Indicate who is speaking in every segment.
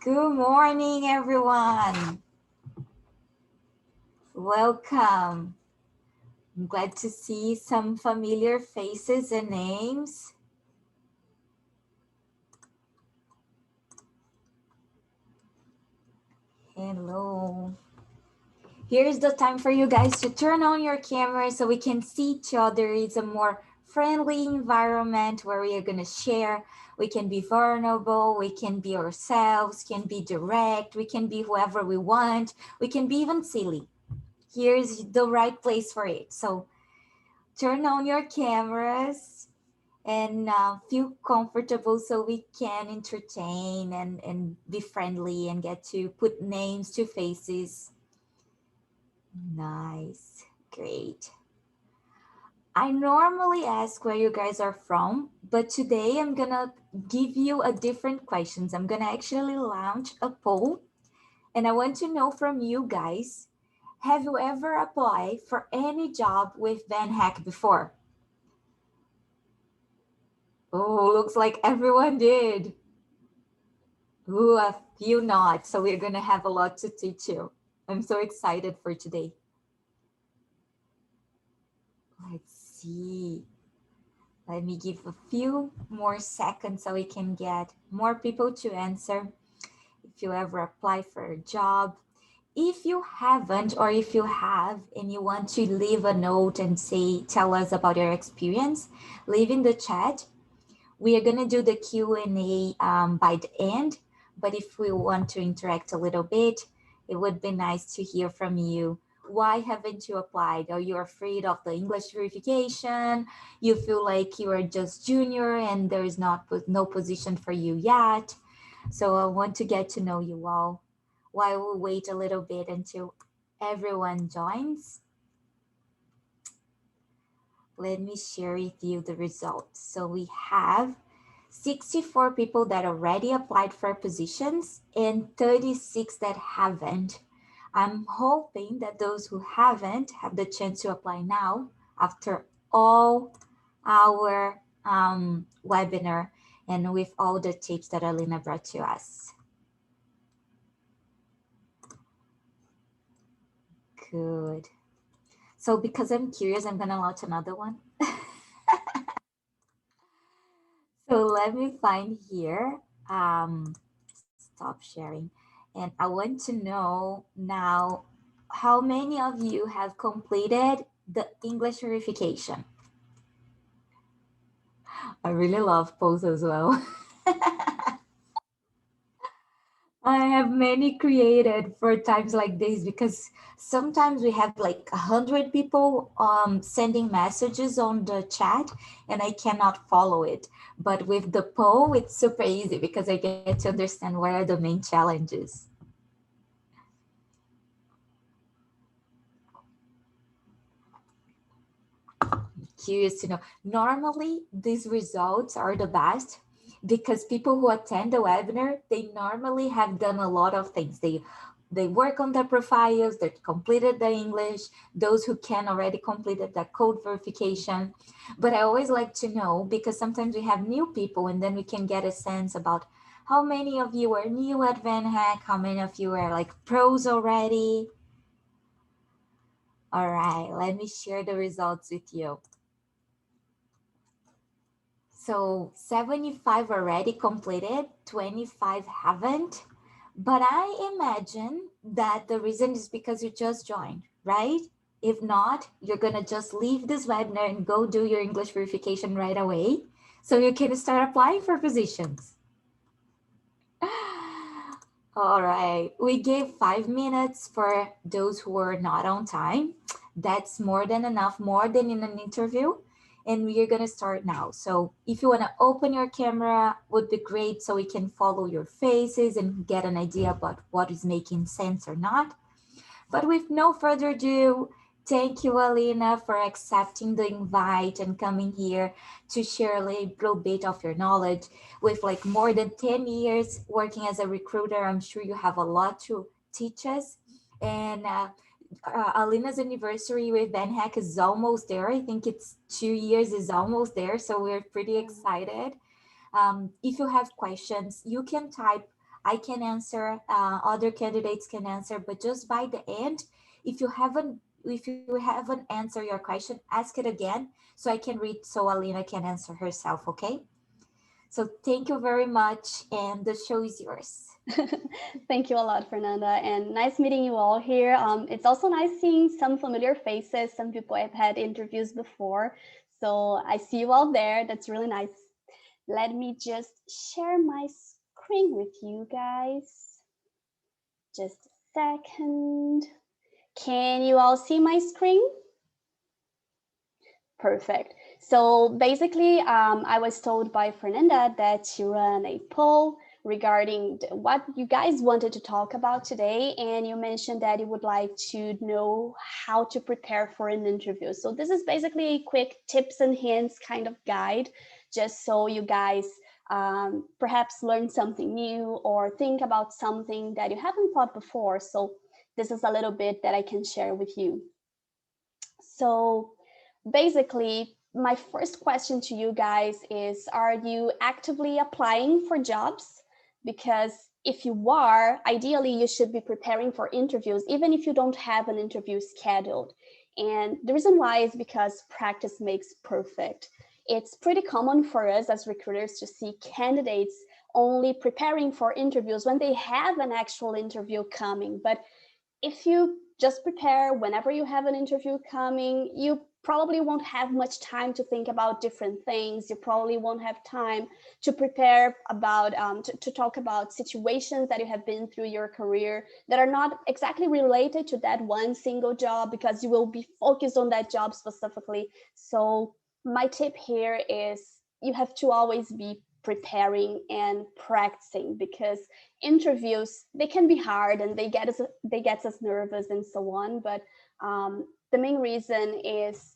Speaker 1: Good morning, everyone. Welcome. I'm glad to see some familiar faces and names. Hello. Here's the time for you guys to turn on your camera so we can see each other. It's a more friendly environment where we are going to share. We can be vulnerable, we can be ourselves, can be direct, we can be whoever we want, we can be even silly. Here's the right place for it. So turn on your cameras and feel comfortable so we can entertain and be friendly and get to put names to faces. Nice. Great. I normally ask where you guys are from, but today I'm gonna give you a different questions. I'm gonna actually launch a poll and I want to know from you guys, have you ever applied for any job with VanHack before? Oh, looks like everyone did. Ooh, a few not. So we're going to have a lot to teach you. I'm so excited for today. Let's see. Let me give a few more seconds so we can get more people to answer. If you ever apply for a job, if you haven't, or if you have and you want to leave a note and say, tell us about your experience, leave in the chat. We are going to do the Q&A by the end, but if we want to interact a little bit, it would be nice to hear from you. Why haven't you applied? Are you afraid of the English verification? You feel like you are just junior and there is no position for you yet. So I want to get to know you all. While we wait a little bit until everyone joins, let me share with you the results. So we have 64 people that already applied for positions and 36 that haven't. I'm hoping that those who haven't have the chance to apply now after all our webinar and with all the tips that Alina brought to us. Good. So because I'm curious, I'm gonna launch another one. So let me find here. Stop sharing. And I want to know now how many of you have completed the English verification? I really love polls as well. I have many created for times like this because sometimes we have like 100 people sending messages on the chat and I cannot follow it. But with the poll, it's super easy because I get to understand where are the main challenges. Curious to know. Normally, these results are the best because people who attend the webinar, they normally have done a lot of things. They work on their profiles, they completed the English, those who can already completed the code verification. But I always like to know because sometimes we have new people and then we can get a sense about how many of you are new at VanHack, how many of you are like pros already. All right, let me share the results with you. So 75 already completed, 25 haven't. But I imagine that the reason is because you just joined, right? If not, you're going to just leave this webinar and go do your English verification right away so you can start applying for positions. All right, we gave 5 minutes for those who were not on time. That's more than enough, more than in an interview. And we are gonna start now. So if you wanna open your camera, would be great so we can follow your faces and get an idea about what is making sense or not. But with no further ado, thank you, Alina, for accepting the invite and coming here to share a little bit of your knowledge. With like more than 10 years working as a recruiter, I'm sure you have a lot to teach us. And Alina's anniversary with VanHack is almost there. I think it's 2 years is almost there. So we're pretty excited. If you have questions, you can type I can answer, other candidates can answer, but just by the end, if you haven't answered your question, ask it again so I can read so Alina can answer herself, okay? So thank you very much, and the show is yours.
Speaker 2: Thank you a lot, Fernanda, and nice meeting you all here. It's also nice seeing some familiar faces, some people I've had interviews before. So I see you all there. That's really nice. Let me just share my screen with you guys. Just a second. Can you all see my screen? Perfect. So basically, I was told by Fernanda that she ran a poll regarding what you guys wanted to talk about today. And you mentioned that you would like to know how to prepare for an interview. So this is basically a quick tips and hints kind of guide, just so you guys perhaps learn something new or think about something that you haven't thought before. So this is a little bit that I can share with you. So basically, my first question to you guys is, are you actively applying for jobs? Because if you are, ideally you should be preparing for interviews, even if you don't have an interview scheduled. And the reason why is because practice makes perfect. It's pretty common for us as recruiters to see candidates only preparing for interviews when they have an actual interview coming. But if you just prepare whenever you have an interview coming, you probably won't have much time to think about different things. You probably won't have time to prepare about, to talk about situations that you have been through your career that are not exactly related to that one single job, because you will be focused on that job specifically. So my tip here is you have to always be preparing and practicing, because interviews, they can be hard and they get us nervous and so on, but the main reason is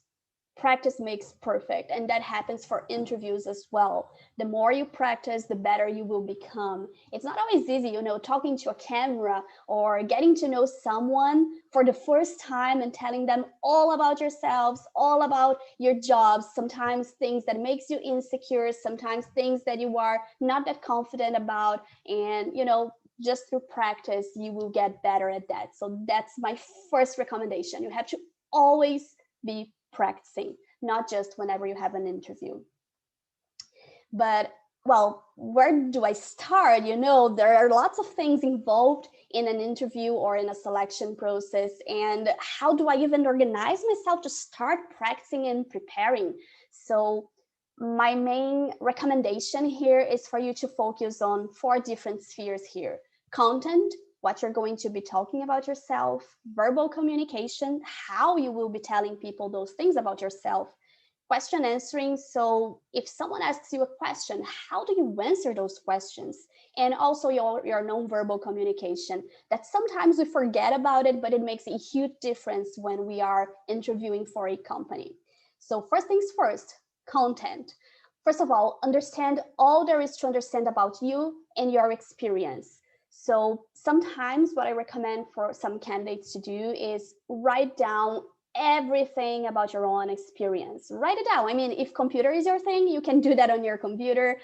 Speaker 2: practice makes perfect, and that happens for interviews as well. The more you practice, the better you will become. It's not always easy, talking to a camera or getting to know someone for the first time and telling them all about yourselves, all about your jobs, sometimes things that makes you insecure, sometimes things that you are not that confident about, and just through practice you will get better at that. So that's my first recommendation. You have to always be practicing, not just whenever you have an interview. But well, where do I start? There are lots of things involved in an interview or in a selection process. And how do I even organize myself to start practicing and preparing? So my main recommendation here is for you to focus on 4 different spheres here: content, what you're going to be talking about yourself; verbal communication, how you will be telling people those things about yourself; question answering, so if someone asks you a question, how do you answer those questions; and also your non-verbal communication, that sometimes we forget about it, but it makes a huge difference when we are interviewing for a company. So first things first, content. First of all, understand all there is to understand about you and your experience. So sometimes what I recommend for some candidates to do is write down everything about your own experience. Write it down. I mean, if computer is your thing, you can do that on your computer.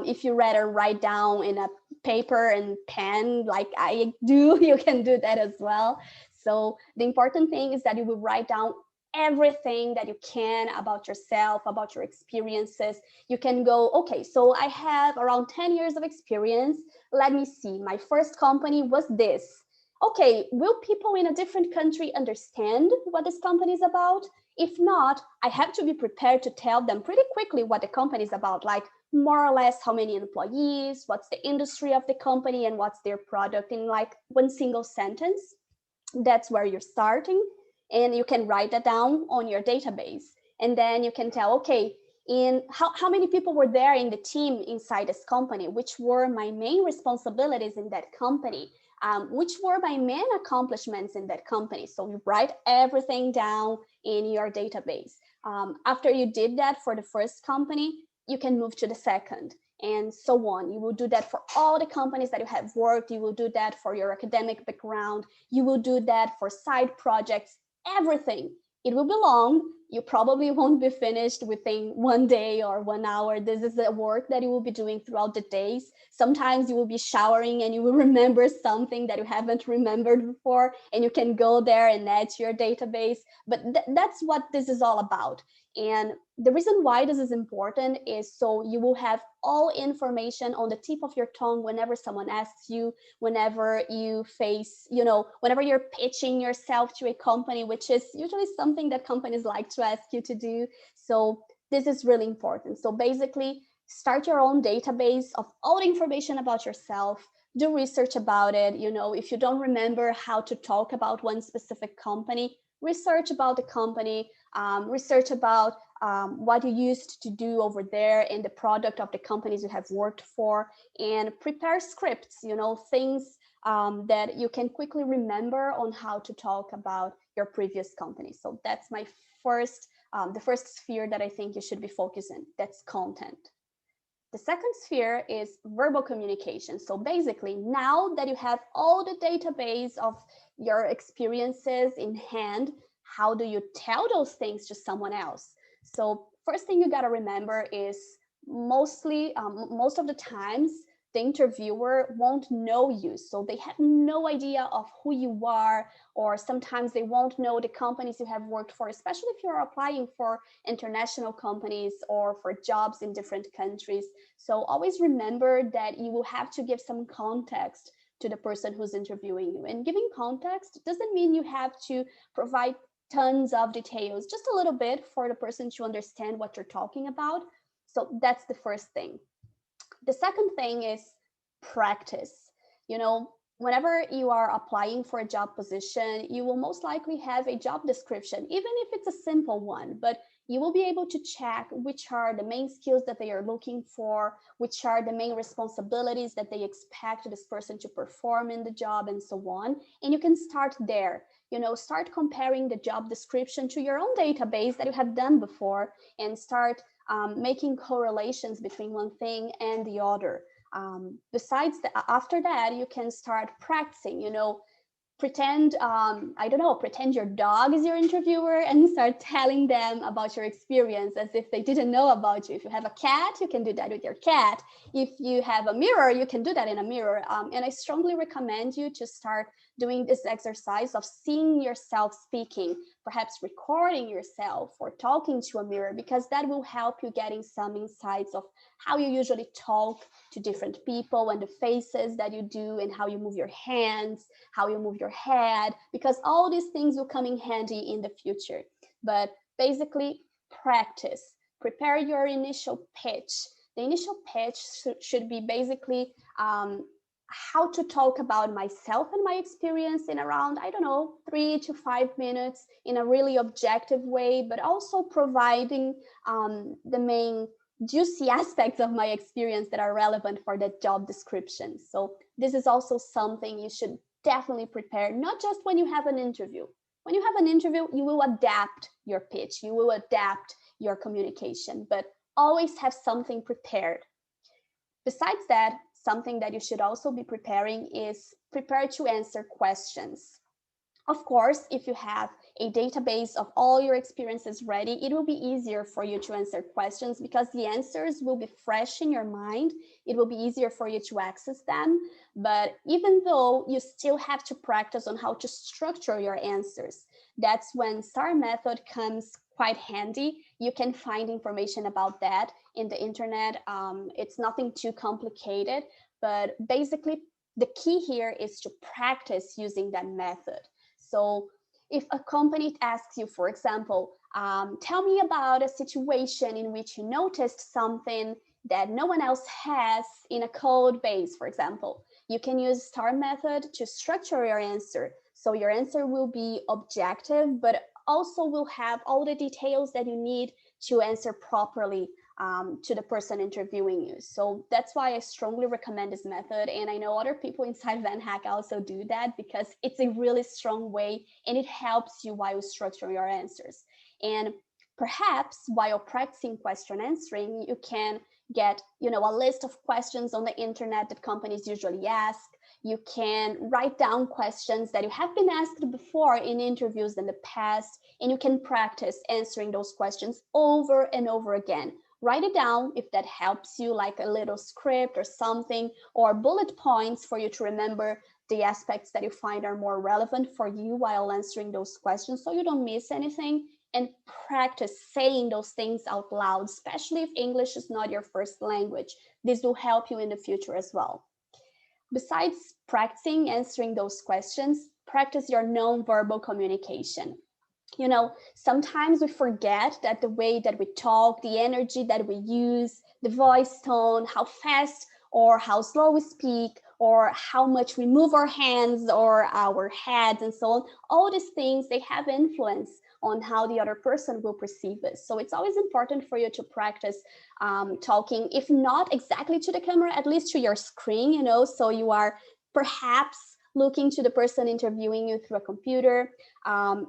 Speaker 2: If you rather write down in a paper and pen like I do, you can do that as well. So the important thing is that you will write down everything that you can about yourself, about your experiences. You can go, okay, so I have around 10 years of experience. Let me see, my first company was this. Okay, will people in a different country understand what this company is about? If not, I have to be prepared to tell them pretty quickly what the company is about, like more or less how many employees, what's the industry of the company, and what's their product, in like one single sentence. That's where you're starting. And you can write that down on your database. And then you can tell, okay, in how many people were there in the team inside this company, which were my main responsibilities in that company, which were my main accomplishments in that company. So you write everything down in your database. After you did that for the first company, you can move to the second, and so on. You will do that for all the companies that you have worked. You will do that for your academic background. You will do that for side projects, everything. It will be long, you probably won't be finished within 1 day or 1 hour. This is the work that you will be doing throughout the days. Sometimes you will be showering and you will remember something that you haven't remembered before, and you can go there and add to your database. But that's what this is all about. And the reason why this is important is so you will have all information on the tip of your tongue whenever someone asks you, whenever you face, whenever you're pitching yourself to a company, which is usually something that companies like to ask you to do. So this is really important. So basically, start your own database of all the information about yourself. Do research about it. If you don't remember how to talk about one specific company, research about the company, research about what you used to do over there and the product of the companies you have worked for, and prepare scripts, things that you can quickly remember on how to talk about your previous company. So that's my the first sphere that I think you should be focusing. That's content. The second sphere is verbal communication. So basically, now that you have all the database of your experiences in hand, how do you tell those things to someone else? So first thing you got to remember is most of the times, the interviewer won't know you. So they have no idea of who you are, or sometimes they won't know the companies you have worked for, especially if you're applying for international companies or for jobs in different countries. So always remember that you will have to give some context to the person who's interviewing you. And giving context doesn't mean you have to provide tons of details, just a little bit for the person to understand what you're talking about. So that's the first thing. The second thing is practice. Whenever you are applying for a job position, you will most likely have a job description, even if it's a simple one, but you will be able to check which are the main skills that they are looking for, which are the main responsibilities that they expect this person to perform in the job, and so on. And you can start there. Start comparing the job description to your own database that you have done before, and start making correlations between one thing and the other. After that, you can start practicing, pretend pretend your dog is your interviewer and start telling them about your experience as if they didn't know about you. If you have a cat, you can do that with your cat. If you have a mirror, you can do that in a mirror. And I strongly recommend you to start doing this exercise of seeing yourself speaking, perhaps recording yourself or talking to a mirror, because that will help you getting some insights of how you usually talk to different people, and the faces that you do, and how you move your hands, how you move your head, because all these things will come in handy in the future. But basically, practice. Prepare your initial pitch. The initial pitch should be basically how to talk about myself and my experience in around, 3 to 5 minutes in a really objective way, but also providing the main juicy aspects of my experience that are relevant for that job description. So this is also something you should definitely prepare, not just when you have an interview. When you have an interview, you will adapt your pitch, you will adapt your communication, but always have something prepared. Besides that, something that you should also be preparing is prepare to answer questions. Of course, if you have a database of all your experiences ready, it will be easier for you to answer questions because the answers will be fresh in your mind. It will be easier for you to access them. But even though you still have to practice on how to structure your answers, that's when STAR method comes quite handy. You can find information about that in the internet. It's nothing too complicated, but basically the key here is to practice using that method. So if a company asks you, for example, tell me about a situation in which you noticed something that no one else has in a code base, for example, you can use STAR method to structure your answer. So your answer will be objective, but also will have all the details that you need to answer properly to the person interviewing you. So that's why I strongly recommend this method. And I know other people inside VanHack also do that because it's a really strong way and it helps you while you structure your answers. And perhaps while practicing question answering, you can get, a list of questions on the internet that companies usually ask. You can write down questions that you have been asked before in interviews in the past, and you can practice answering those questions over and over again. Write it down if that helps you, like a little script or something, or bullet points for you to remember the aspects that you find are more relevant for you while answering those questions so you don't miss anything. And practice saying those things out loud, especially if English is not your first language. This will help you in the future as well. Besides practicing answering those questions, practice your non-verbal communication. Sometimes we forget that the way that we talk, the energy that we use, the voice tone, how fast or how slow we speak, or how much we move our hands or our heads and so on, all these things, they have influence on how the other person will perceive us. So it's always important for you to practice talking, if not exactly to the camera, at least to your screen, so you are perhaps looking to the person interviewing you through a computer.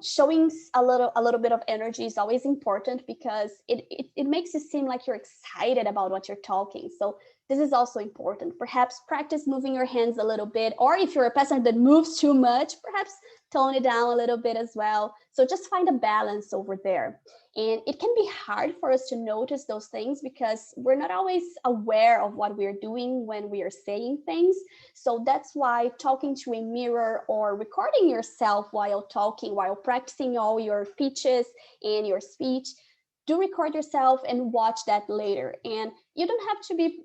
Speaker 2: Showing a little bit of energy is always important because it makes you seem like you're excited about what you're talking. So this is also important. Perhaps practice moving your hands a little bit, or if you're a person that moves too much, perhaps tone it down a little bit as well. So just find a balance over there. And it can be hard for us to notice those things because we're not always aware of what we're doing when we are saying things. So that's why talking to a mirror or recording yourself while talking, while practicing all your pitches and your speech, do record yourself and watch that later. And you don't have to be,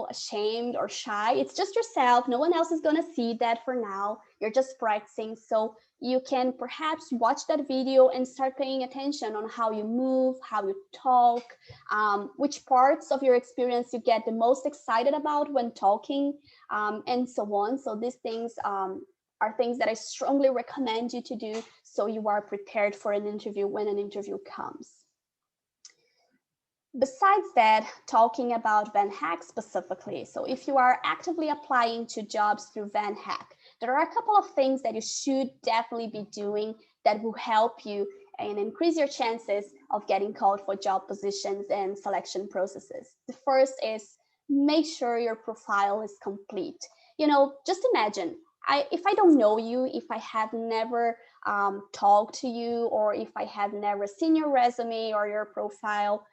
Speaker 2: ashamed or shy. It's just yourself. No one else is going to see that for now. You're just practicing. So you can perhaps watch that video and start paying attention on how you move, how you talk, which parts of your experience you get the most excited about when talking, and so on. So these things are things that I strongly recommend you to do so you are prepared for an interview when an interview comes. Besides that, talking about VanHack specifically, so if you are actively applying to jobs through VanHack, there are a couple of things that you should definitely be doing that will help you and increase your chances of getting called for job positions and selection processes. The first is make sure your profile is complete. Just imagine, if I don't know you, if I have never talked to you, or if I have never seen your resume or your profile,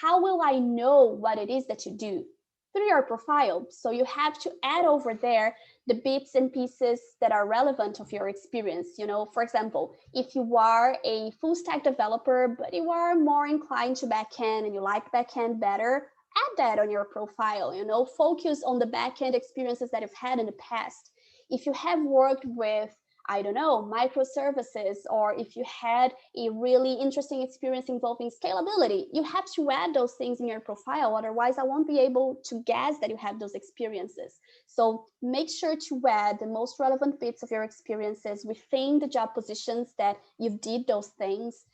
Speaker 2: how will I know what it is that you do? Through your profile. So you have to add over there the bits and pieces that are relevant of your experience. For example, if you are a full stack developer, but you are more inclined to backend and you like backend better, add that on your profile. Focus on the backend experiences that you've had in the past. If you have worked with, I don't know, microservices, or if you had a really interesting experience involving scalability, you have to add those things in your profile. Otherwise, I won't be able to guess that you have those experiences. So make sure to add the most relevant bits of your experiences within the job positions that you did those things.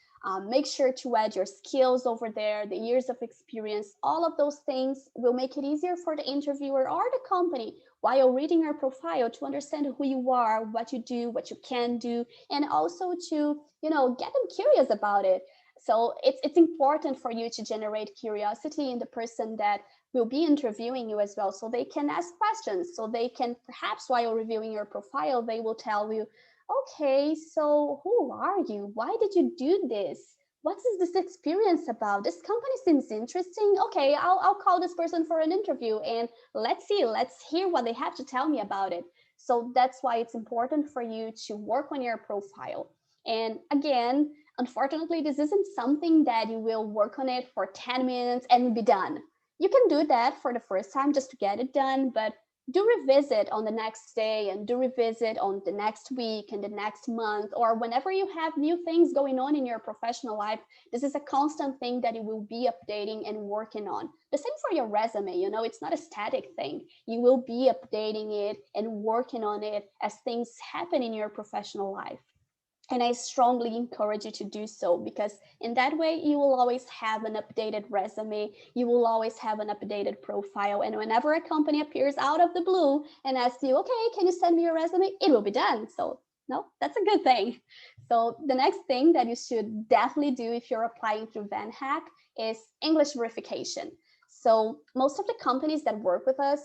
Speaker 2: Make sure to add your skills over there, the years of experience. All of those things will make it easier for the interviewer or the company while reading your profile to understand who you are, what you do, what you can do, and also to, get them curious about it. So it's important for you to generate curiosity in the person that will be interviewing you as well, so they can ask questions, so they can perhaps, while reviewing your profile, they will tell you, okay, so who are you? Why did you do this? What is this experience about? This company seems interesting. Okay, I'll call this person for an interview and let's hear what they have to tell me about it. So that's why it's important for you to work on your profile. And again, unfortunately, this isn't something that you will work on it for 10 minutes and be done. You can do that for the first time just to get it done, but do revisit on the next day and do revisit on the next week and the next month, or whenever you have new things going on in your professional life. This is a constant thing that you will be updating and working on. The same for your resume, it's not a static thing. You will be updating it and working on it as things happen in your professional life. And I strongly encourage you to do so, because in that way, you will always have an updated resume. You will always have an updated profile. And whenever a company appears out of the blue and asks you, okay, can you send me your resume? It will be done. So no, that's a good thing. So the next thing that you should definitely do if you're applying through VanHack is English verification. So most of the companies that work with us,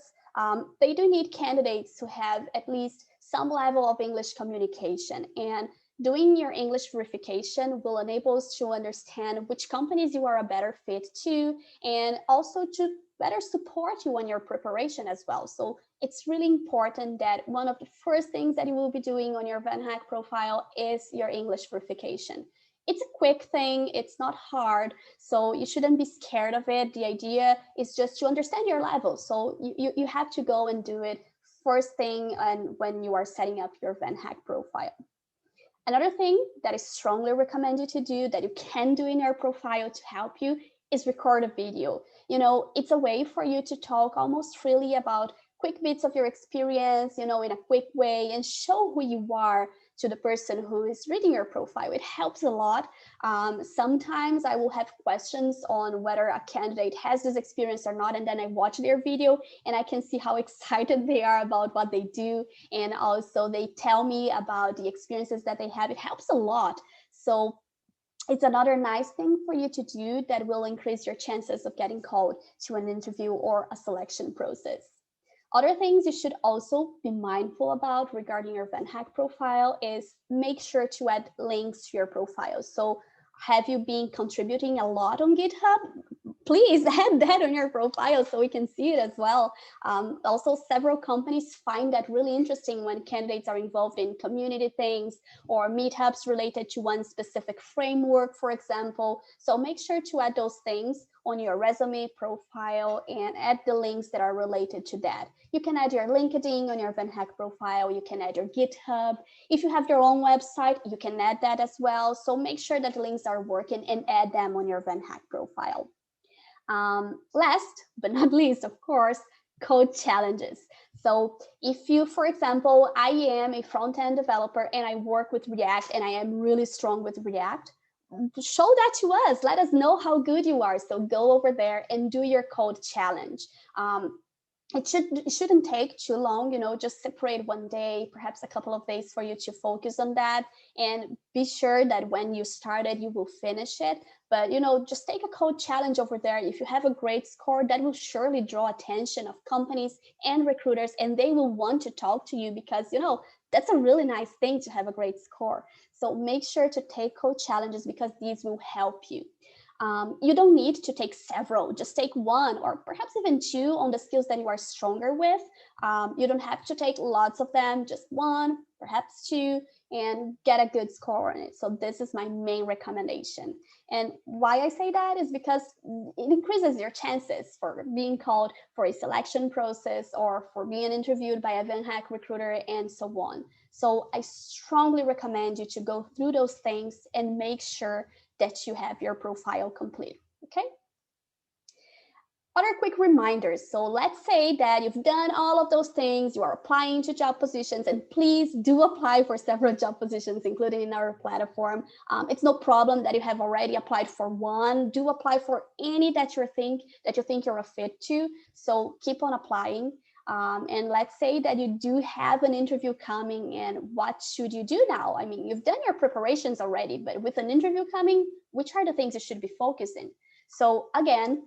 Speaker 2: They do need candidates to have at least some level of English communication. And doing your English verification will enable us to understand which companies you are a better fit to, and also to better support you on your preparation as well. So it's really important that one of the first things that you will be doing on your VanHack profile is your English verification. It's a quick thing, it's not hard, so you shouldn't be scared of it. The idea is just to understand your level. So you have to go and do it first thing and when you are setting up your VanHack profile. Another thing that I strongly recommend you to do, that you can do in your profile to help you, is record a video. It's a way for you to talk almost freely about quick bits of your experience, in a quick way, and show who you are to the person who is reading your profile. It helps a lot. Sometimes I will have questions on whether a candidate has this experience or not, and then I watch their video and I can see how excited they are about what they do, and also they tell me about the experiences that they have. It helps a lot. So it's another nice thing for you to do that will increase your chances of getting called to an interview or a selection process. Other things you should also be mindful about regarding your VanHack profile is make sure to add links to your profile. So have you been contributing a lot on GitHub? Please add that on your profile so we can see it as well. Also, several companies find that really interesting when candidates are involved in community things or meetups related to one specific framework, for example. So make sure to add those things on your resume profile and add the links that are related to that. You can add your LinkedIn on your VanHack profile. You can add your GitHub. If you have your own website, you can add that as well. So make sure that the links are working and add them on your VanHack profile. Last but not least, of course, code challenges. So if you, for example, I am a front-end developer and I work with React and I am really strong with React, show that to us. Let us know how good you are. So go over there and do your code challenge. It shouldn't take too long, just separate one day, perhaps a couple of days for you to focus on that, and be sure that when you start it, you will finish it. But, just take a code challenge over there. If you have a great score, that will surely draw attention of companies and recruiters, and they will want to talk to you because, that's a really nice thing to have a great score. So make sure to take code challenges because these will help you. You don't need to take several, just take one or perhaps even two on the skills that you are stronger with. You don't have to take lots of them, just one, perhaps two, and get a good score on it. So this is my main recommendation. And why I say that is because it increases your chances for being called for a selection process or for being interviewed by a VanHack recruiter and so on. So I strongly recommend you to go through those things and make sure that you have your profile complete, okay? Other quick reminders. So let's say that you've done all of those things, you are applying to job positions, and please do apply for several job positions, including in our platform. It's no problem that you have already applied for one. Do apply for any that you think you're a fit to. So keep on applying. And let's say that you do have an interview coming, and what should you do now? I mean, you've done your preparations already, but with an interview coming, which are the things you should be focusing? So again,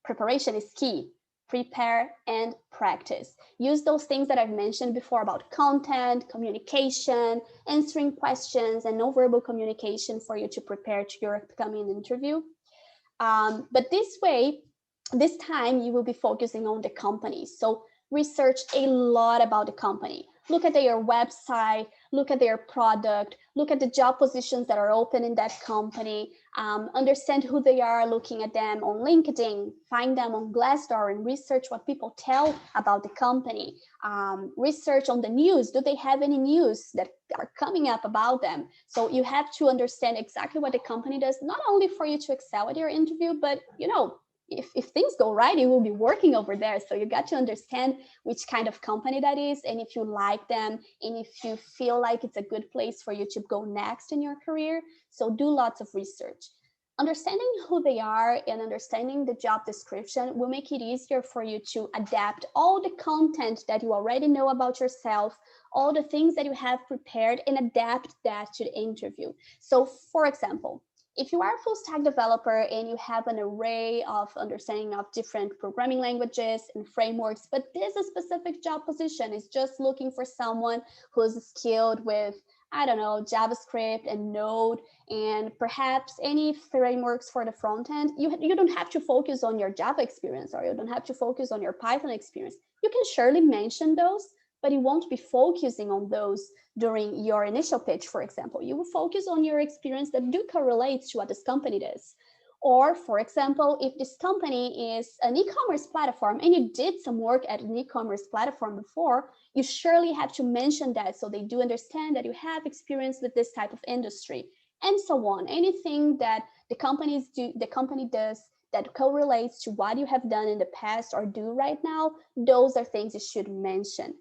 Speaker 2: preparation is key. Prepare and practice. Use those things that I've mentioned before about content, communication, answering questions, and nonverbal communication for you to prepare to your upcoming interview. But this time you will be focusing on the company. So research a lot about the company. Look at their website, look at their product, look at the job positions that are open in that company, understand who they are, looking at them on LinkedIn, find them on Glassdoor and research what people tell about the company. Research on the news. Do they have any news that are coming up about them? So you have to understand exactly what the company does, not only for you to excel at your interview, but if things go right, you will be working over there. So you got to understand which kind of company that is, and if you like them, and if you feel like it's a good place for you to go next in your career. So do lots of research. Understanding who they are and understanding the job description will make it easier for you to adapt all the content that you already know about yourself, all the things that you have prepared, and adapt that to the interview. So for example, If you are a full stack developer and you have an array of understanding of different programming languages and frameworks, but this specific job position is just looking for someone who's skilled with, I don't know, JavaScript and Node and perhaps any frameworks for the front end, you don't have to focus on your Java experience or you don't have to focus on your Python experience. You can surely mention those, but you won't be focusing on those during your initial pitch, for example. You will focus on your experience that do correlate to what this company does. Or, for example, if this company is an e-commerce platform and you did some work at an e-commerce platform before, you surely have to mention that so they do understand that you have experience with this type of industry, and so on. Anything that the company does that correlates to what you have done in the past or do right now, those are things you should mention.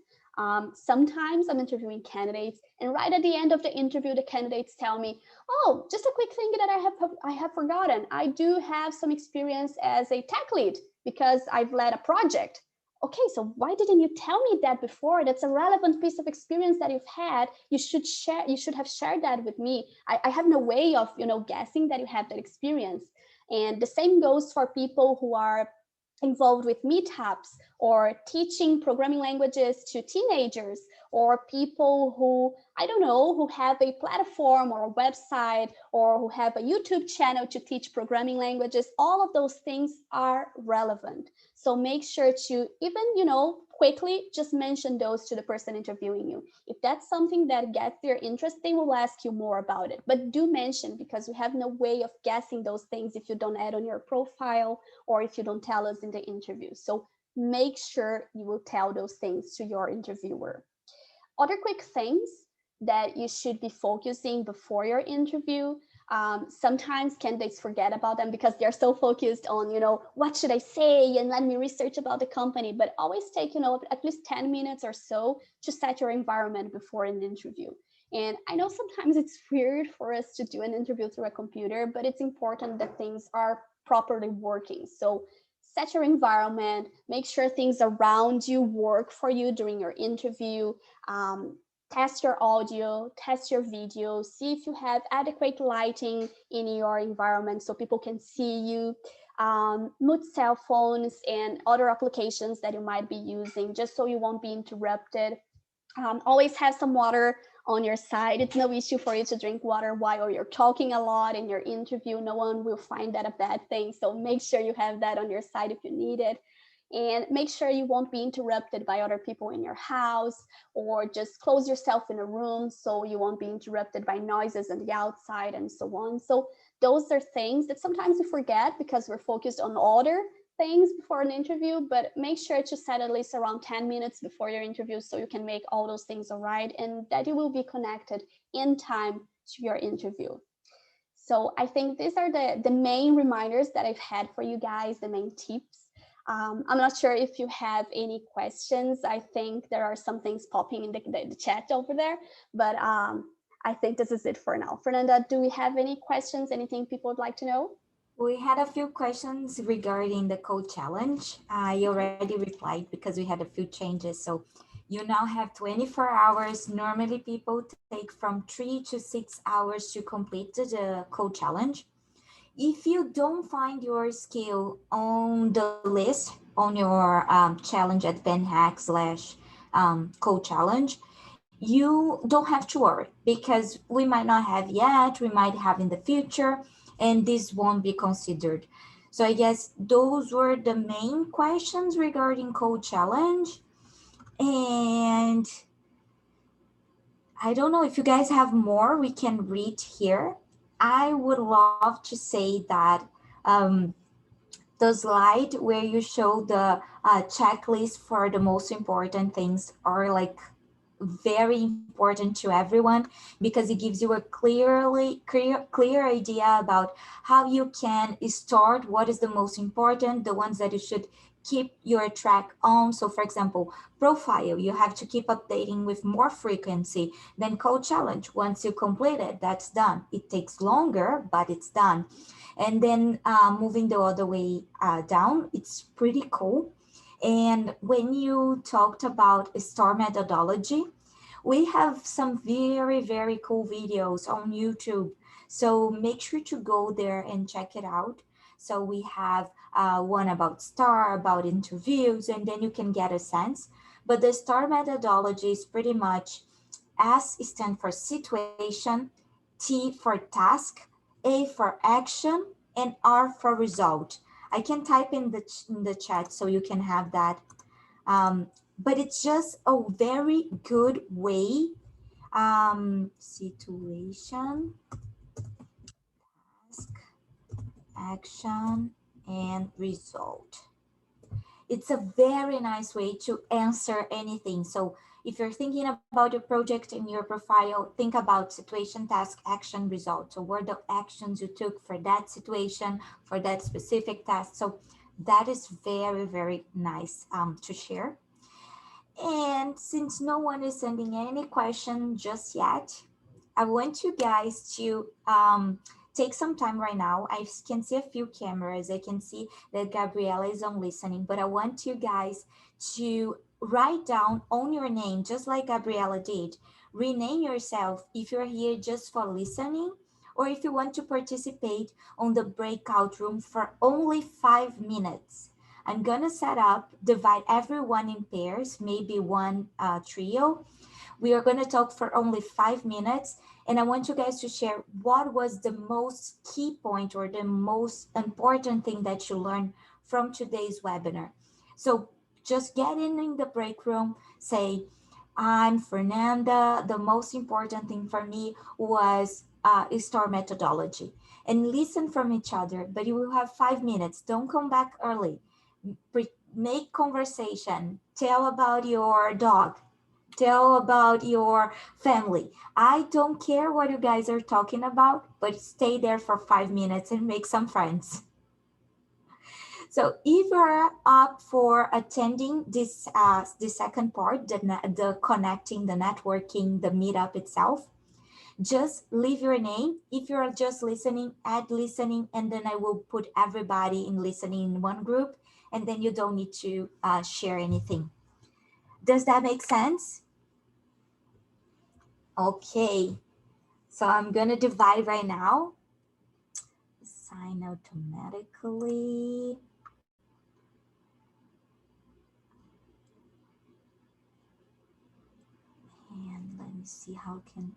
Speaker 2: Sometimes I'm interviewing candidates, and right at the end of the interview, the candidates tell me, "Oh, just a quick thing that I have forgotten. I do have some experience as a tech lead because I've led a project." Okay, so why didn't you tell me that before? That's a relevant piece of experience that you've had. You should share. You should have shared that with me. I have no way of guessing that you have that experience. And the same goes for people who are involved with meetups or teaching programming languages to teenagers, or people who, I don't know, who have a platform or a website or who have a YouTube channel to teach programming languages. All of those things are relevant. So make sure to even, quickly just mention those to the person interviewing you. If that's something that gets their interest, they will ask you more about it. But do mention, because we have no way of guessing those things if you don't add on your profile or if you don't tell us in the interview. So make sure you will tell those things to your interviewer. Other quick things that you should be focusing before your interview. Sometimes candidates forget about them because they're so focused on, what should I say and let me research about the company. But always take, at least 10 minutes or so to set your environment before an interview. And I know sometimes it's weird for us to do an interview through a computer, but it's important that things are properly working. So set your environment, make sure things around you work for you during your interview. Test your audio, test your video, see if you have adequate lighting in your environment so people can see you. Mute cell phones and other applications that you might be using just so you won't be interrupted. Always have some water on your side. It's no issue for you to drink water while you're talking a lot in your interview. No one will find that a bad thing. So make sure you have that on your side if you need it. And make sure you won't be interrupted by other people in your house, or just close yourself in a room so you won't be interrupted by noises on the outside and so on. So those are things that sometimes we forget because we're focused on other things before an interview, but make sure to set at least around 10 minutes before your interview so you can make all those things all right and that you will be connected in time to your interview. So I think these are the main reminders that I've had for you guys, the main tips. I'm not sure if you have any questions. I think there are some things popping in the chat over there, but I think this is it for now. Fernanda, do we have any questions, anything people would like to know?
Speaker 1: We had a few questions regarding the code challenge. I already replied because we had a few changes. So you now have 24 hours. Normally people take from 3 to 6 hours to complete the code challenge. If you don't find your skill on the list on your challenge at VanHack/code challenge, you don't have to worry because we might not have yet, we might have in the future, and this won't be considered. So I guess those were the main questions regarding code challenge. And I don't know if you guys have more we can read here. I would love to say that the slide where you show the checklist for the most important things are like very important to everyone because it gives you a clear idea about how you can start, what is the most important, the ones that you should keep your track on. So for example, profile, you have to keep updating with more frequency than code challenge. Once you complete it, that's done. It takes longer, but it's done. And then moving the other way down, it's pretty cool. And when you talked about STAR methodology, we have some very, very cool videos on YouTube. So make sure to go there and check it out. So we have one about STAR, about interviews, and then you can get a sense. But the STAR methodology is pretty much S stand for situation, T for task, A for action, and R for result. I can type in the chat so you can have that. But it's just a very good way. Situation, task, action, and result. It's a very nice way to answer anything. So if you're thinking about your project in your profile, think about situation, task, action, result. So what are the actions you took for that situation, for that specific task. So that is very, very nice to share. And since no one is sending any question just yet, I want you guys to take some time right now. I can see a few cameras. I can see that Gabriela is on listening, but I want you guys to write down on your name, just like Gabriela did. Rename yourself if you're here just for listening, or if you want to participate on the breakout room for only 5 minutes. I'm gonna set up, divide everyone in pairs, maybe one trio. We are gonna talk for only 5 minutes, and I want you guys to share what was the most key point or the most important thing that you learned from today's webinar. So just get in the break room, say, I'm Fernanda. The most important thing for me was STAR methodology, and listen from each other. But you will have 5 minutes. Don't come back early. Make conversation. Tell about your dog. Tell about your family. I don't care what you guys are talking about, but stay there for 5 minutes and make some friends. So if you're up for attending this the second part, the connecting, the networking, the meetup itself, just leave your name. If you're just listening, add listening, and then I will put everybody in listening in one group, and then you don't need to share anything. Does that make sense? Okay, so I'm gonna divide right now. Sign automatically. And let me see how can,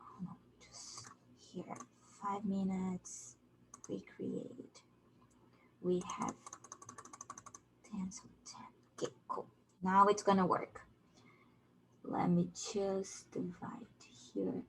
Speaker 1: oh no, just here, 5 minutes, recreate. We have 10, so 10. Okay, cool. Now it's gonna work. Let me just divide here.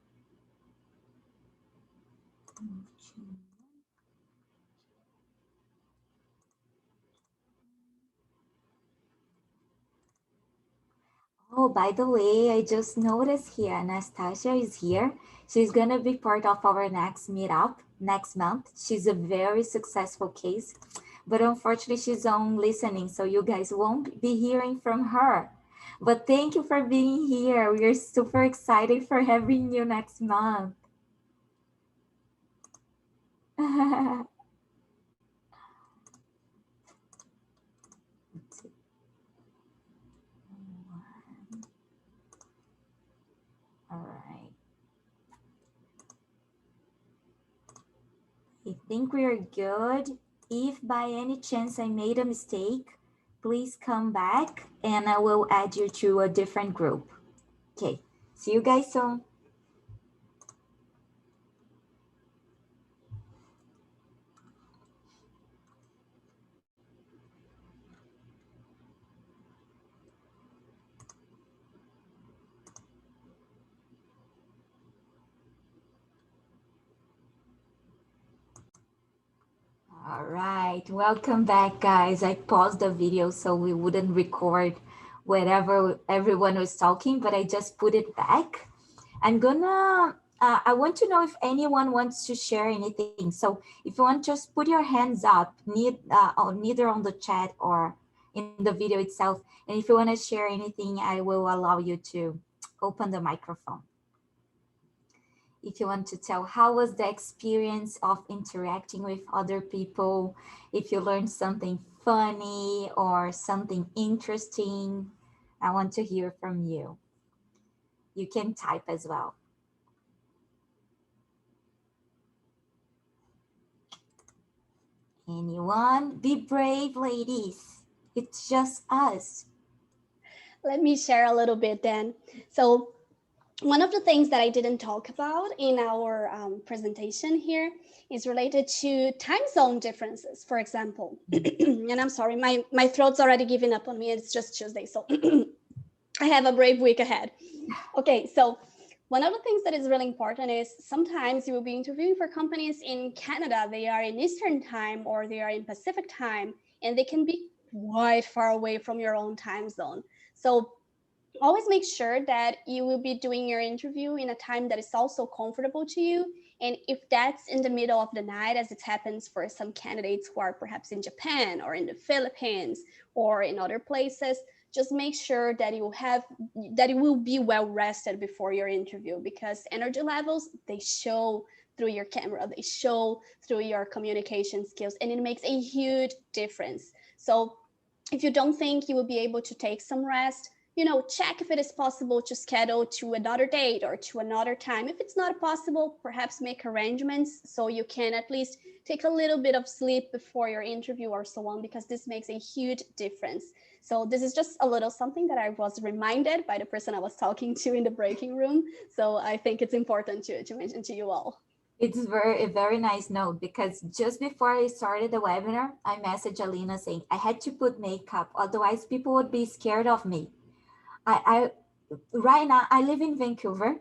Speaker 1: Oh, by the way, I just noticed here Anastasia is here. She's gonna be part of our next meetup next month. She's a very successful case, but unfortunately she's on listening, so you guys won't be hearing from her. But thank you for being here. We are super excited for having you next month. All right. I think we are good. If by any chance I made a mistake, please come back and I will add you to a different group. Okay, see you guys soon. All right, welcome back, guys. I paused the video so we wouldn't record wherever everyone was talking, but I just put it back. I want to know if anyone wants to share anything. So if you want, just put your hands up, neither on the chat or in the video itself. And if you want to share anything, I will allow you to open the microphone. If you want to tell how was the experience of interacting with other people, if you learned something funny or something interesting, I want to hear from you. You can type as well. Anyone? Be brave, ladies. It's just us.
Speaker 2: Let me share a little bit then. So one of the things that I didn't talk about in our presentation here is related to time zone differences, for example. And I'm sorry, my throat's already giving up on me. It's just Tuesday, so I have a brave week ahead. Okay, so one of the things that is really important is sometimes you will be interviewing for companies in Canada. They are in Eastern time or they are in Pacific time, and they can be quite far away from your own time zone. So always make sure that you will be doing your interview in a time that is also comfortable to you. And if that's in the middle of the night, as it happens for some candidates who are perhaps in Japan or in the Philippines or in other places, just make sure that you will be well rested before your interview, because energy levels, they show through your camera, they show through your communication skills, and it makes a huge difference. So if you don't think you will be able to take some rest, check if it is possible to schedule to another date or to another time. If it's not possible, perhaps make arrangements so you can at least take a little bit of sleep before your interview or so on, because this makes a huge difference. So this is just a little something that I was reminded by the person I was talking to in the breaking room. So I think it's important to mention to you all.
Speaker 1: It's a very nice note, because just before I started the webinar, I messaged Alina saying I had to put makeup, otherwise people would be scared of me. I right now I live in Vancouver,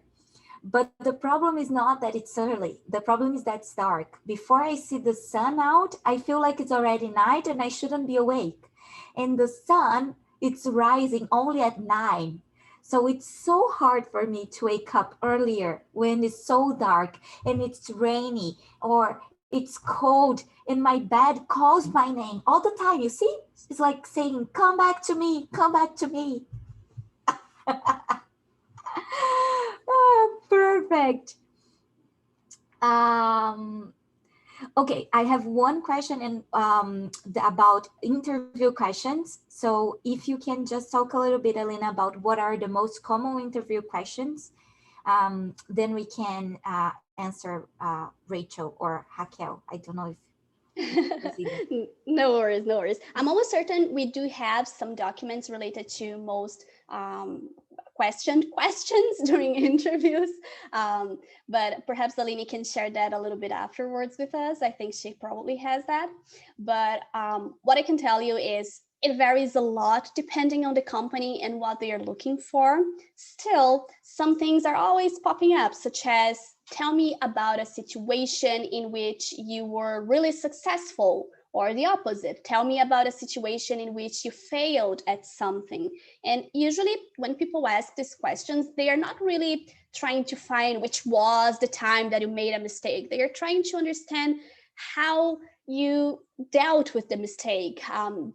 Speaker 1: but the problem is not that it's early. The problem is that it's dark. Before I see the sun out, I feel like it's already night and I shouldn't be awake. And the sun, it's rising only at 9. So it's so hard for me to wake up earlier when it's so dark and it's rainy or it's cold and my bed calls my name all the time. You see? It's like saying, come back to me, come back to me. Perfect. Um, okay, I have one question about interview questions. So if you can just talk a little bit, Elena, about what are the most common interview questions, then we can answer Rachel or Raquel. I don't know if
Speaker 2: No worries, no worries. I'm almost certain we do have some documents related to most questioned questions during interviews, but perhaps Alini can share that a little bit afterwards with us. I think she probably has that. But what I can tell you is it varies a lot depending on the company and what they are looking for. Still, some things are always popping up, such as tell me about a situation in which you were really successful, or the opposite. Tell me about a situation in which you failed at something. And usually when people ask these questions, they are not really trying to find which was the time that you made a mistake. They are trying to understand how you dealt with the mistake.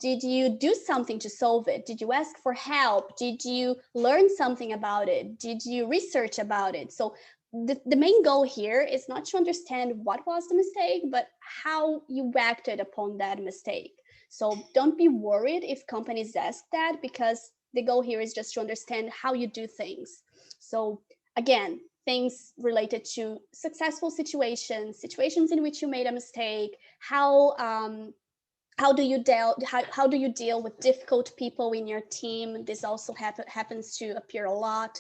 Speaker 2: Did you do something to solve it? Did you ask for help? Did you learn something about it? Did you research about it? So the main goal here is not to understand what was the mistake, but how you acted upon that mistake. So don't be worried if companies ask that, because the goal here is just to understand how you do things. So again, things related to successful situations in which you made a mistake, how do you deal with difficult people in your team? This also happens to appear a lot.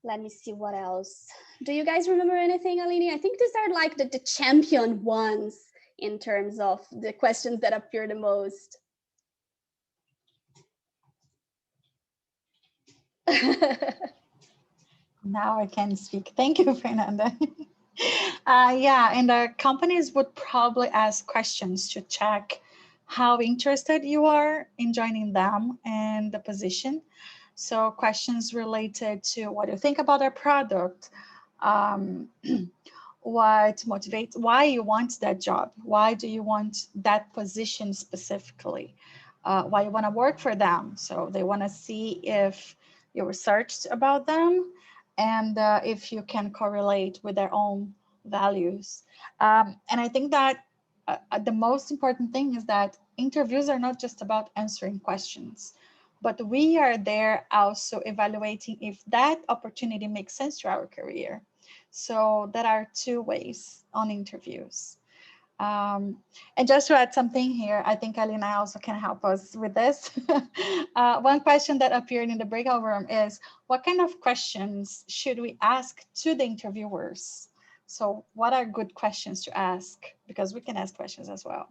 Speaker 2: Let me see what else. Do you guys remember anything, Alini? I think these are like the champion ones in terms of the questions that appear the most.
Speaker 3: Now I can speak. Thank you, Fernanda. Yeah, and companies would probably ask questions to check how interested you are in joining them and the position. So questions related to what you think about our product, um, what motivates, why you want that job, why do you want that position specifically, why you want to work for them. So they want to see if you researched about them and if you can correlate with their own values. And I think that the most important thing is that interviews are not just about answering questions, but we are there also evaluating if that opportunity makes sense to our career. So there are two ways on interviews. And just to add something here, I think Alina also can help us with this. One question that appeared in the breakout room is, what kind of questions should we ask to the interviewers? So what are good questions to ask? Because we can ask questions as well.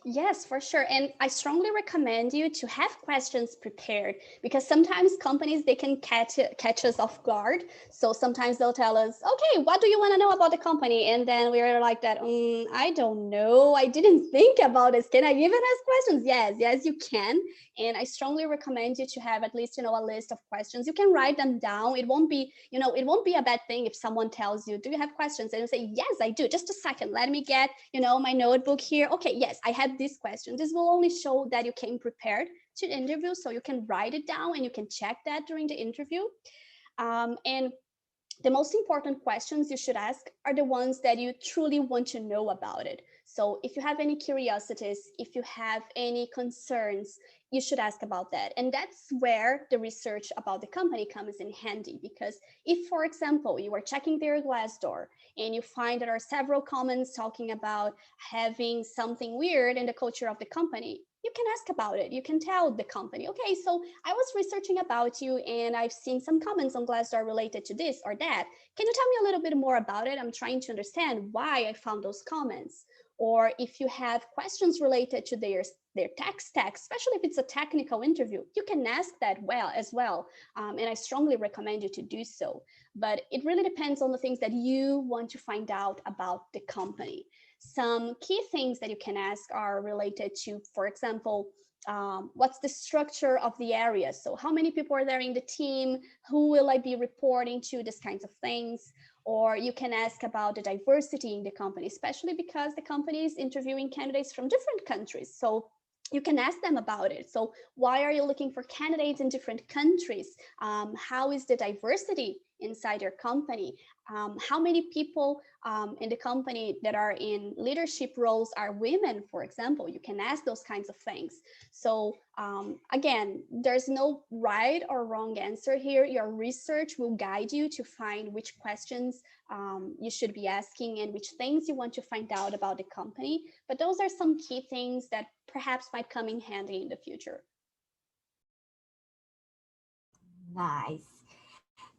Speaker 2: Yes, for sure. And I strongly recommend you to have questions prepared, because sometimes companies, they can catch us off guard. So sometimes they'll tell us, okay, what do you want to know about the company? And then we're like that, I don't know. I didn't think about this. Can I even ask questions? Yes, you can. And I strongly recommend you to have at least, a list of questions. You can write them down. It won't be, it won't be a bad thing if someone tells you, do you have questions? And you say, yes, I do. Just a second. Let me get, my notebook here. Okay, yes, I have this question. This will only show that you came prepared to the interview, so you can write it down and you can check that during the interview. And the most important questions you should ask are the ones that you truly want to know about it. So if you have any curiosities, if you have any concerns, you should ask about that. And that's where the research about the company comes in handy. Because if, for example, you are checking their Glassdoor and you find there are several comments talking about having something weird in the culture of the company, you can ask about it. You can tell the company, okay, so I was researching about you and I've seen some comments on Glassdoor related to this or that. Can you tell me a little bit more about it? I'm trying to understand why I found those comments. Or if you have questions related to their tech stack, especially if it's a technical interview, you can ask that as well. And I strongly recommend you to do so. But it really depends on the things that you want to find out about the company. Some key things that you can ask are related to, for example, what's the structure of the area? So how many people are there in the team? Who will I be reporting to? These kinds of things. Or you can ask about the diversity in the company, especially because the company is interviewing candidates from different countries. So you can ask them about it. So why are you looking for candidates in different countries? How is the diversity inside your company? How many people in the company that are in leadership roles are women, for example? You can ask those kinds of things. So again, there's no right or wrong answer here. Your research will guide you to find which questions you should be asking and which things you want to find out about the company. But those are some key things that perhaps might come in handy in the future.
Speaker 1: Nice.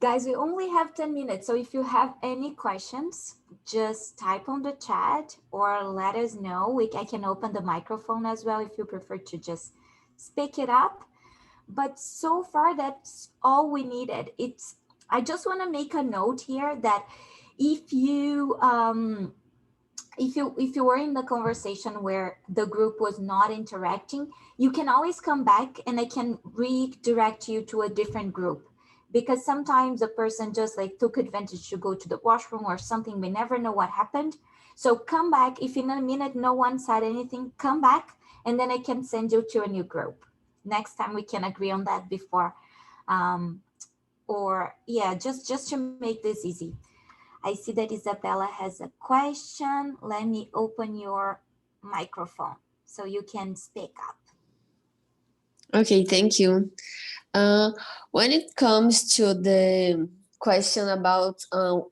Speaker 1: Guys, we only have 10 minutes, so if you have any questions, just type on the chat or let us know. I can open the microphone as well if you prefer to just speak it up. But so far, that's all we needed. I just want to make a note here that if you were in the conversation where the group was not interacting, you can always come back and I can redirect you to a different group, because sometimes a person just like took advantage to go to the washroom or something. We never know what happened. So come back. If in a minute no one said anything, come back and then I can send you to a new group. Next time we can agree on that before. Or yeah, just to make this easy. I see that Isabella has a question. Let me open your microphone so you can speak up.
Speaker 4: Okay, thank you. When it comes to the question about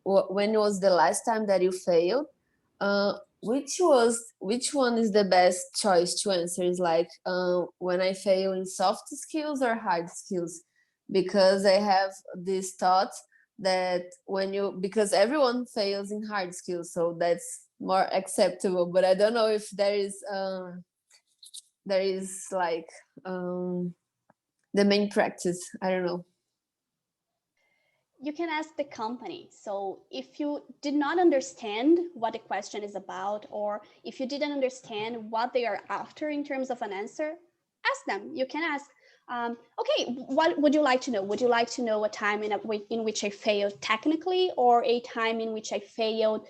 Speaker 4: when was the last time that you failed, which one is the best choice to answer? Is like when I fail in soft skills or hard skills? Because I have this thought that because everyone fails in hard skills, so that's more acceptable. But I don't know if there is like the main practice. I don't know.
Speaker 2: You can ask the company. So if you did not understand what the question is about, or if you didn't understand what they are after in terms of an answer, ask them. You can ask, okay, what would you like to know? Would you like to know a time in which I failed technically, or a time in which I failed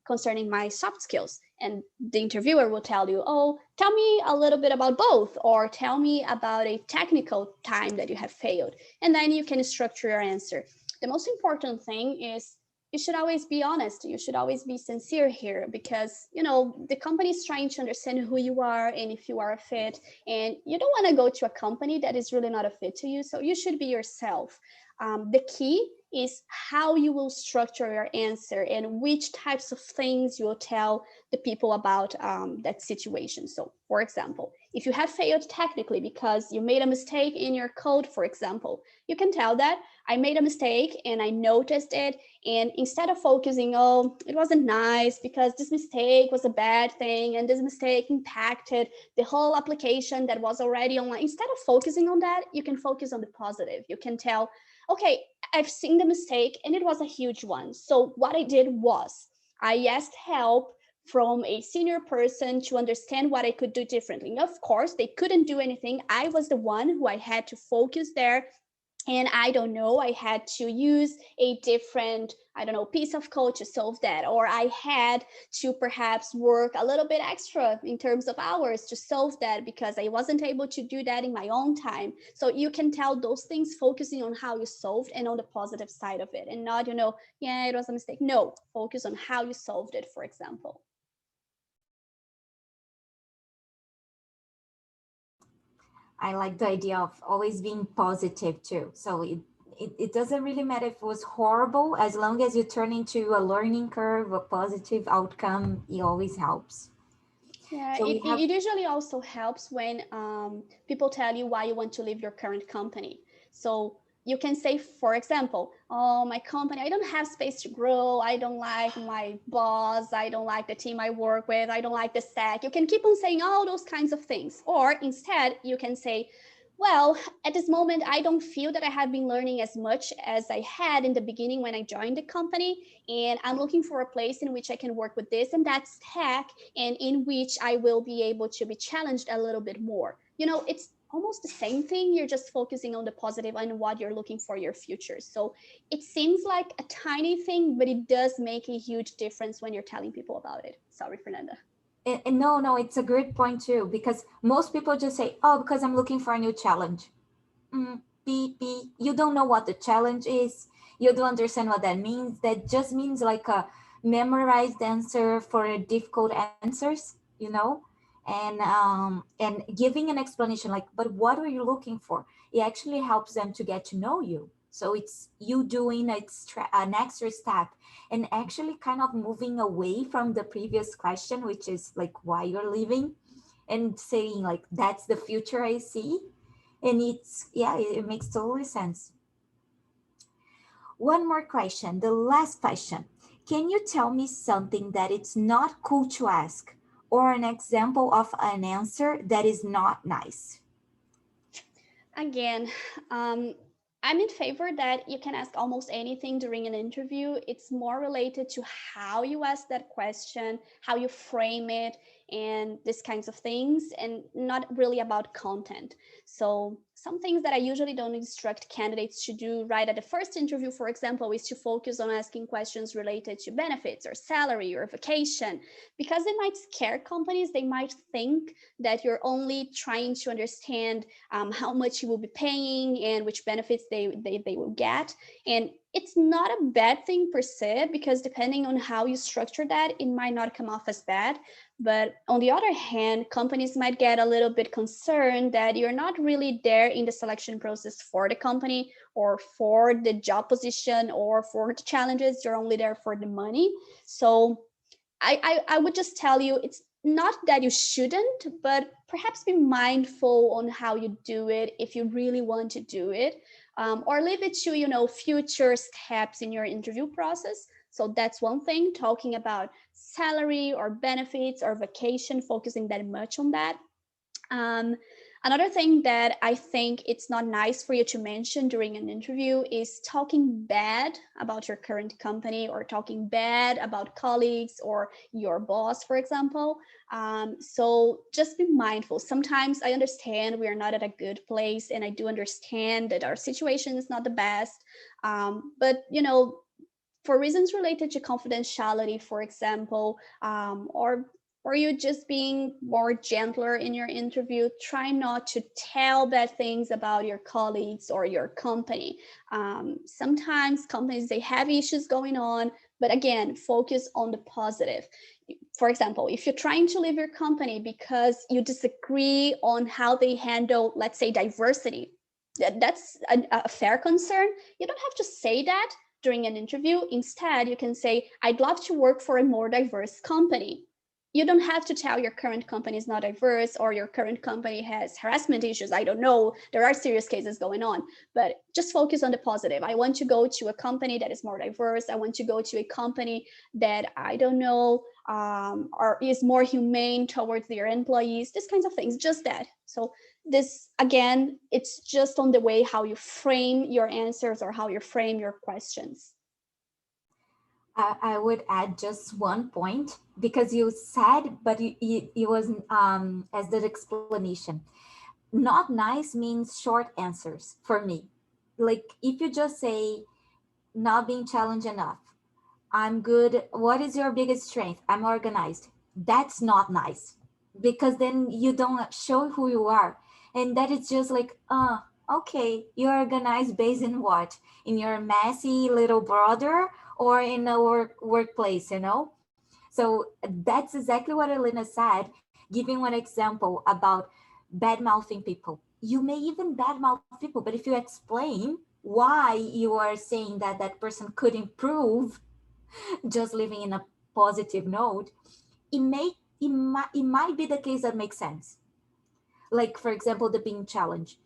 Speaker 2: concerning my soft skills? And the interviewer will tell you, oh, tell me a little bit about both, or tell me about a technical time that you have failed. And then you can structure your answer. The most important thing is you should always be honest. You should always be sincere here, because, the company is trying to understand who you are and if you are a fit, and you don't want to go to a company that is really not a fit to you. So you should be yourself. The key is how you will structure your answer and which types of things you will tell the people about that situation. So, for example, if you have failed technically because you made a mistake in your code, for example, you can tell that I made a mistake and I noticed it. And instead of focusing, oh, it wasn't nice because this mistake was a bad thing and this mistake impacted the whole application that was already online, instead of focusing on that, you can focus on the positive. You can tell, okay, I've seen the mistake and it was a huge one. So what I did was I asked help from a senior person to understand what I could do differently. And of course, they couldn't do anything. I was the one who I had to focus there. And I don't know, I had to use a different, I don't know, piece of code to solve that. Or I had to perhaps work a little bit extra in terms of hours to solve that because I wasn't able to do that in my own time. So you can tell those things focusing on how you solved and on the positive side of it, and not, yeah, it was a mistake. No, focus on how you solved it, for example.
Speaker 1: I like the idea of always being positive too. So it doesn't really matter if it was horrible, as long as you turn into a learning curve, a positive outcome, it always helps.
Speaker 2: Yeah,
Speaker 1: So we have,
Speaker 2: it usually also helps when people tell you why you want to leave your current company. So you can say, for example, oh, my company, I don't have space to grow. I don't like my boss. I don't like the team I work with. I don't like the stack. You can keep on saying all those kinds of things. Or instead, you can say, well, at this moment, I don't feel that I have been learning as much as I had in the beginning when I joined the company. And I'm looking for a place in which I can work with this and that stack, and in which I will be able to be challenged a little bit more. It's almost the same thing. You're just focusing on the positive and what you're looking for your future. So it seems like a tiny thing, but it does make a huge difference when you're telling people about it. Sorry, Fernanda.
Speaker 1: and no, it's a great point too, because most people just say, oh, because I'm looking for a new challenge. You don't know what the challenge is. You don't understand what that means. That just means like a memorized answer for difficult answers. And giving an explanation like, but what are you looking for? It actually helps them to get to know you. So it's you doing an extra step and actually kind of moving away from the previous question, which is like why you're leaving, and saying like, that's the future I see. And it makes totally sense. One more question, the last question. Can you tell me something that it's not cool to ask, or an example of an answer that is not nice?
Speaker 2: Again, I'm in favor that you can ask almost anything during an interview. It's more related to how you ask that question, how you frame it, and these kinds of things, and not really about content. So some things that I usually don't instruct candidates to do right at the first interview, for example, is to focus on asking questions related to benefits or salary or vacation, because it might scare companies. They might think that you're only trying to understand how much you will be paying and which benefits they will get. And it's not a bad thing per se, because depending on how you structure that, it might not come off as bad. But on the other hand, companies might get a little bit concerned that you're not really there in the selection process for the company or for the job position or for the challenges. You're only there for the money. So I would just tell you, it's not that you shouldn't, but perhaps be mindful on how you do it if you really want to do it, or leave it to future steps in your interview process. So that's one thing, talking about salary or benefits or vacation, focusing that much on that. Um, Another thing that I think it's not nice for you to mention during an interview is talking bad about your current company or talking bad about colleagues or your boss, for example. So just be mindful. Sometimes I understand we are not at a good place, and I do understand that our situation is not the best. But for reasons related to confidentiality, for example, or you just being more gentler in your interview, try not to tell bad things about your colleagues or your company. Sometimes companies, they have issues going on, but again, focus on the positive. For example, if you're trying to leave your company because you disagree on how they handle, let's say, diversity, That's a fair concern. You don't have to say that during an interview. Instead, you can say, I'd love to work for a more diverse company. You don't have to tell your current company is not diverse or your current company has harassment issues. I don't know. There are serious cases going on, but just focus on the positive. I want to go to a company that is more diverse. I want to go to a company that, I don't know, or is more humane towards their employees, these kinds of things, just that. So this, again, it's just on the way how you frame your answers or how you frame your questions.
Speaker 1: I would add just one point because you said, but it wasn't as the explanation. Not nice means short answers for me. Like if you just say not being challenged enough, I'm good. What is your biggest strength? I'm organized. That's not nice because then you don't show who you are. And that is just like, okay, you're organized based in what? In your messy little brother or in a workplace, you know? So that's exactly what Elena said, giving one example about bad mouthing people. You may even badmouth people, but if you explain why you are saying that that person could improve, just living in a positive note, it might be the case that makes sense. Like for example, the being challenged.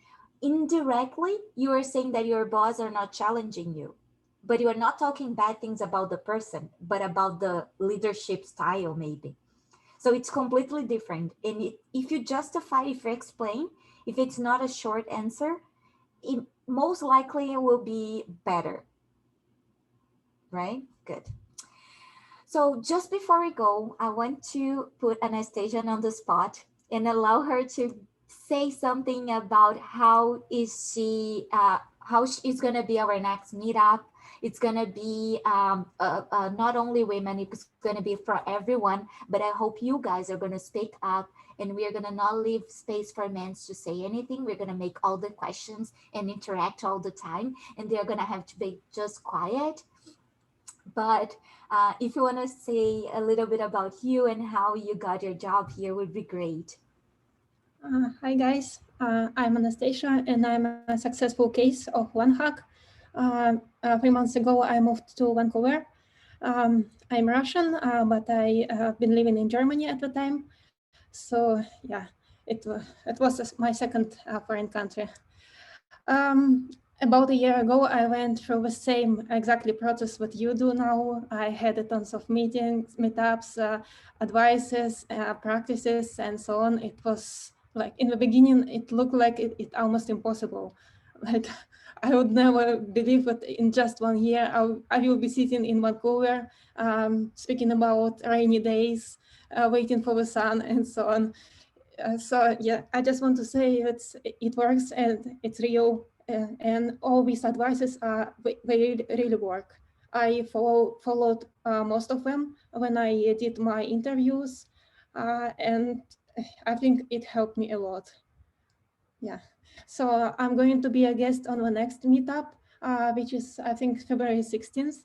Speaker 1: Indirectly, you are saying that your boss are not challenging you, but you are not talking bad things about the person, but about the leadership style maybe. So it's completely different. And if you justify, if you explain, if it's not a short answer, it most likely it will be better, right? Good. So just before we go, I want to put Anastasia on the spot and allow her to say something about how is going to be our next meetup. It's going to be not only women, it's going to be for everyone, but I hope you guys are going to speak up and we are going to not leave space for men to say anything. We're going to make all the questions and interact all the time, and they're going to have to be just quiet. But if you want to say a little bit about you and how you got your job here, would be great.
Speaker 5: Hi guys, I'm Anastasia and I'm a successful case of VanHack. 3 months ago, I moved to Vancouver. I'm Russian, but I have been living in Germany at the time. So yeah, it was my second foreign country. About a year ago, I went through the same exactly process what you do now. I had tons of meetings, meetups, advices, practices, and so on. It was like in the beginning, it looked like it almost impossible. Like I would never believe that in just 1 year, I will be sitting in Vancouver, speaking about rainy days, waiting for the sun and so on. So yeah, I just want to say it works and it's real, and all these advices they really work. I followed most of them when I did my interviews, and I think it helped me a lot. Yeah, so I'm going to be a guest on the next meetup, which is I think February 16th.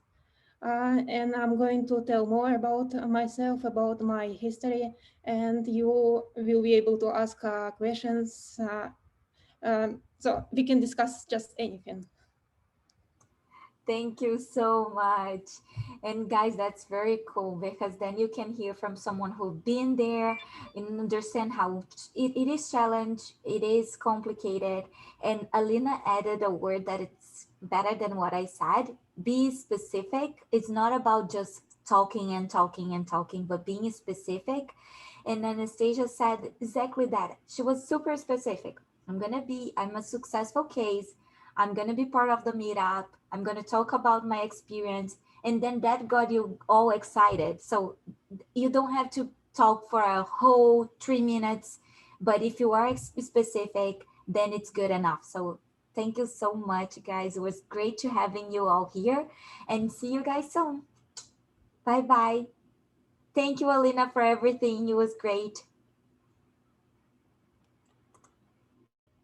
Speaker 5: And I'm going to tell more about myself, about my history, and you will be able to ask questions. So we can discuss just anything.
Speaker 1: Thank you so much. And guys, that's very cool because then you can hear from someone who's been there and understand how it is challenge, it is complicated. And Alina added a word that it's better than what I said. Be specific. It's not about just talking and talking and talking, but being specific. And Anastasia said exactly that. She was super specific. I'm a successful case. I'm going to be part of the meetup. I'm going to talk about my experience. And then that got you all excited. So you don't have to talk for a whole 3 minutes, but if you are specific, then it's good enough. So thank you so much, guys. It was great to having you all here and see you guys soon. Bye bye. Thank you, Alina, for everything. It was great.